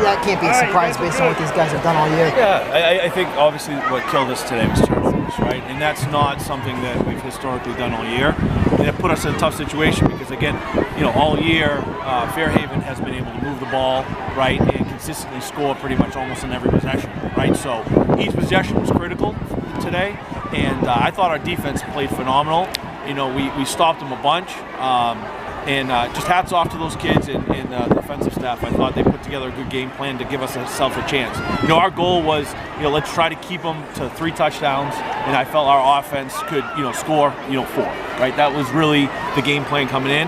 that can't be a surprise based on what these guys have done all year. Yeah, I think obviously what killed us today was turnovers, right? And that's not something that we've historically done all year. And it put us in a tough situation because, again, all year, Fairhaven has been able to move the ball, right, and consistently score pretty much almost in every possession, right? So each possession was critical today, and I thought our defense played phenomenal. We stopped them a bunch. And just hats off to those kids and the defensive staff. I thought they put together a good game plan to give us ourselves a chance. Our goal was, let's try to keep them to 3 touchdowns, and I felt our offense could, score, 4. Right? That was really the game plan coming in.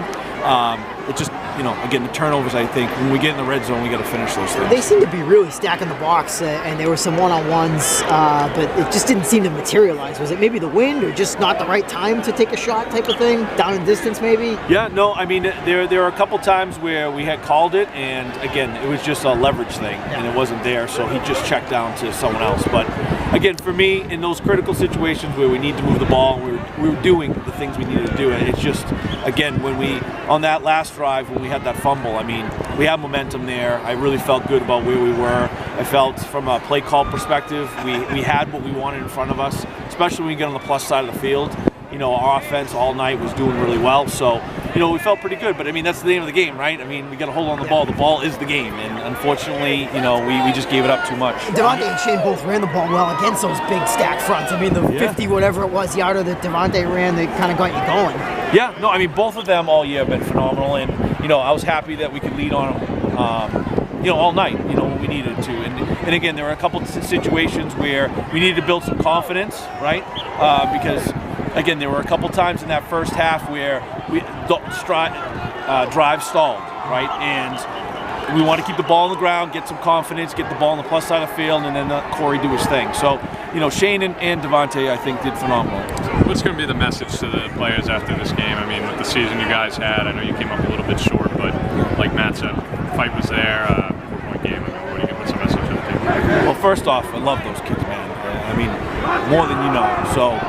It just, again, the turnovers, I think, when we get in the red zone, we got to finish those things. They seem to be really stacking the box, and there were some one-on-ones, but it just didn't seem to materialize. Was it maybe the wind or just not the right time to take a shot type of thing? Down in distance, maybe? Yeah, no, I mean, there were a couple times where we had called it, and again, it was just a leverage thing, and it wasn't there, so he just checked down to someone else. But again, for me, in those critical situations where we need to move the ball, we were doing the things we needed to do. And it's just, again, on that last drive, when we had that fumble, I mean, we had momentum there. I really felt good about where we were. I felt from a play call perspective, we had what we wanted in front of us, especially when we get on the plus side of the field. Our offense all night was doing really well. So, we felt pretty good. But, I mean, that's the name of the game, right? I mean, we got to hold on the ball. The ball is the game. And, unfortunately, we just gave it up too much. Devontae and Shane both ran the ball well against those big stack fronts. I mean, the 50 whatever it was yarder that Devontae ran, they kind of got you going. Yeah, no, I mean, both of them all year have been phenomenal. And, I was happy that we could lead on them, all night, when we needed to. And again, there were a couple of situations where we needed to build some confidence, right? Because, again, there were a couple times in that first half where drive stalled, right? And we want to keep the ball on the ground, get some confidence, get the ball on the plus side of the field, and then let Corey do his thing. So, Shane and Devontae, I think, did phenomenal. What's going to be the message to the players after this game? I mean, with the season you guys had, I know you came up a little bit short, but like Matt said, the fight was there, 4-point game. I mean, what's the message to the team? Well, first off, I love those kids, man. I mean, more than you know. So,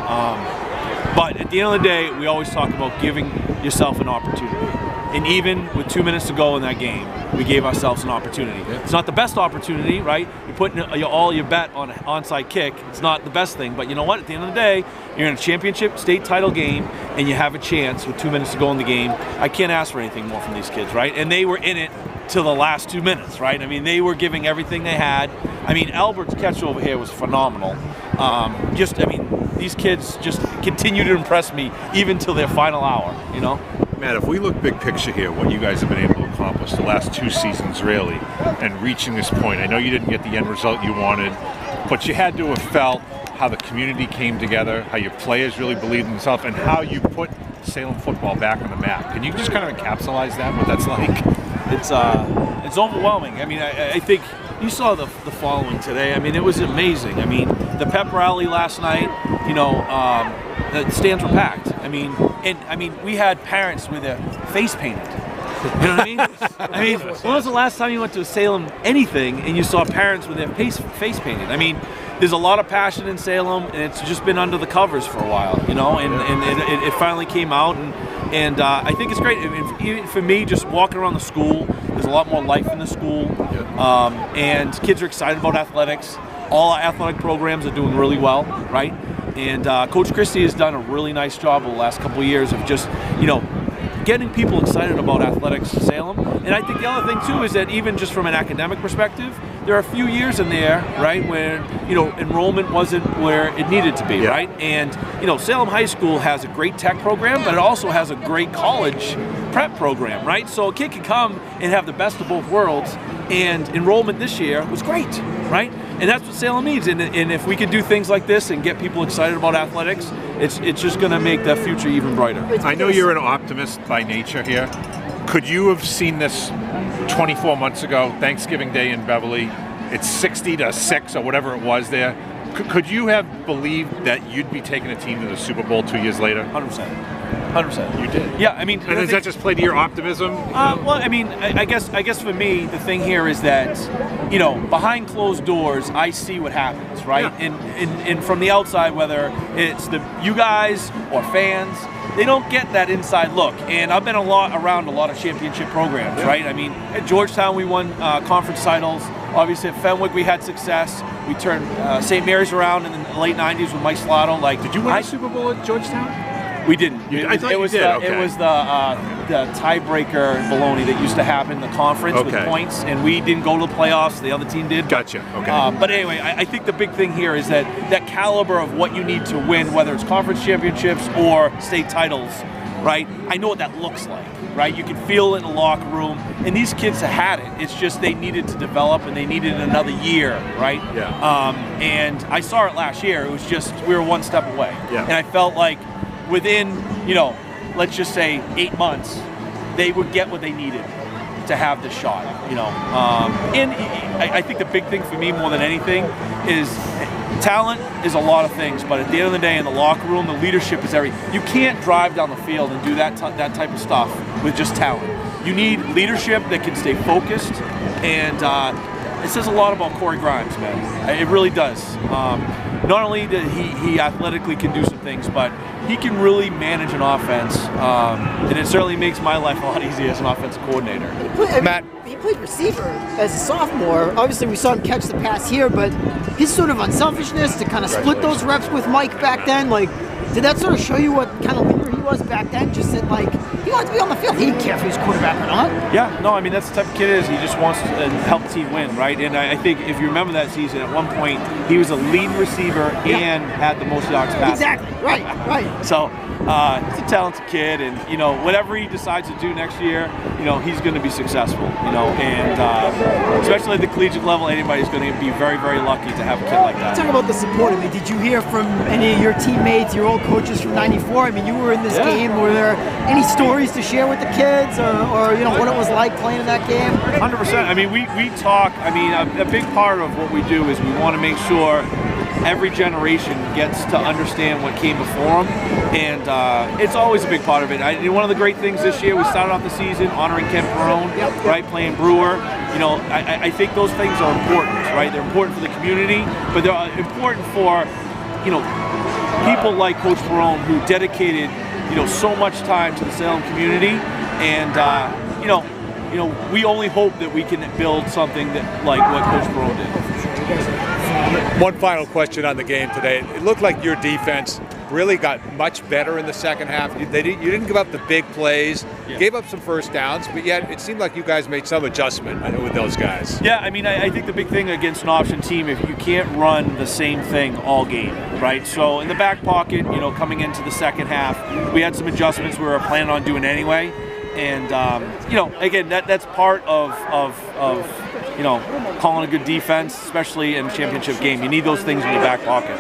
but at the end of the day, we always talk about giving yourself an opportunity. And even with 2 minutes to go in that game, we gave ourselves an opportunity. It's not the best opportunity, right? You're putting all your bet on an onside kick. It's not the best thing. But you know what? At the end of the day, you're in a championship state title game, and you have a chance with 2 minutes to go in the game. I can't ask for anything more from these kids, right? And they were in it till the last 2 minutes, right? I mean, they were giving everything they had. I mean, Albert's catch over here was phenomenal. These kids just continue to impress me even till their final hour, Matt, if we look big picture here, what you guys have been able to accomplish the last 2 seasons, really, and reaching this point, I know you didn't get the end result you wanted, but you had to have felt how the community came together, how your players really believed in themselves, and how you put Salem football back on the map. Can you just kind of encapsulate that, what that's like? It's overwhelming. I mean, I think you saw the following today. I mean, it was amazing. I mean, the pep rally last night, the stands were packed. I mean, we had parents with their face painted. You know what I mean? When was the last time you went to a Salem anything and you saw parents with their face painted? I mean, there's a lot of passion in Salem, and it's just been under the covers for a while, and it finally came out, and I think it's great. I mean, even for me, just walking around the school, there's a lot more life in the school, and kids are excited about athletics. All our athletic programs are doing really well, right? And Coach Christie has done a really nice job over the last couple of years of just, getting people excited about athletics in Salem. And I think the other thing, too, is that even just from an academic perspective, there are a few years in there, right, where, enrollment wasn't where it needed to be, right? And, Salem High School has a great tech program, but it also has a great college prep program, right? So a kid can come and have the best of both worlds, and enrollment this year was great, right? And that's what Salem needs. And if we can do things like this and get people excited about athletics, it's just going to make the future even brighter. I know you're an optimist by nature here. Could you have seen this 24 months ago, Thanksgiving Day in Beverly? It's 60-6 or whatever it was there. Could you have believed that you'd be taking a team to the Super Bowl 2 years later? 100%. You did. Yeah, I mean. And does that just play to your optimism? Well, I mean, I guess for me, the thing here is that, behind closed doors, I see what happens, right? Yeah. And from the outside, whether it's you guys or fans, they don't get that inside look. And I've been around a lot of championship programs, right? I mean, at Georgetown we won conference titles. Obviously at Fenwick we had success. We turned St. Mary's around in the late '90s with Mike Slato. Like, Did you win a Super Bowl at Georgetown? We didn't. I thought it you was did. It was the tiebreaker baloney that used to happen in the conference with points, and we didn't go to the playoffs. The other team did. Gotcha. Okay. But anyway, I think the big thing here is that caliber of what you need to win, whether it's conference championships or state titles, right? I know what that looks like, right? You can feel it in the locker room, and these kids have had it. It's just they needed to develop, and they needed another year, right? Yeah. And I saw it last year. It was just we were one step away, Yeah. and I felt like within, let's just say 8 months, they would get what they needed to have the shot, And I think the big thing for me more than anything is talent is a lot of things, but at the end of the day in the locker room, the leadership is everything. You can't drive down the field and do that type of stuff with just talent. You need leadership that can stay focused, and it says a lot about Corey Grimes, man. It really does. Not only that he athletically can do some things, but he can really manage an offense, and it certainly makes my life a lot easier as an offensive coordinator. Matt, he played receiver as a sophomore. Obviously, we saw him catch the pass here, but his sort of unselfishness to kind of split those reps with Mike back then, like, did that sort of show you what kind of leader he was back then? Just that, like, he wanted to be on the field. He didn't care if he was quarterback or not. Yeah, no, I mean, that's the type of kid he just wants to help the team win, right? And I think if you remember that season, at one point, he was a lead receiver and had the most yards passing. Exactly, right. So, he's a talented kid, and, whatever he decides to do next year, he's going to be successful, and especially at the collegiate level, anybody's going to be very, very lucky to have a kid like that. Talk about the support. I mean, did you hear from any of your teammates, your old coaches from '94? I mean, you were in this game. Were there any stories to share with the kids, or what it was like playing in that game? 100%. I mean, we talk. I mean, a big part of what we do is we want to make sure every generation gets to understand what came before them, and it's always a big part of it. One of the great things this year, we started off the season honoring Ken Perone, right, playing Brewer. I think those things are important, right? They're important for the community, but they're important for, people like Coach Perone who dedicated, so much time to the Salem community, and we only hope that we can build something that like what Coach Perone did. One final question on the game today. It looked like your defense really got much better in the second half. You didn't give up the big plays, gave up some first downs, but yet it seemed like you guys made some adjustment with those guys. Yeah, I mean, I think the big thing against an option team, if you can't run the same thing all game, right? So in the back pocket, coming into the second half, we had some adjustments we were planning on doing anyway. And, again, that's part of calling a good defense, especially in a championship game. You need those things in your back pocket.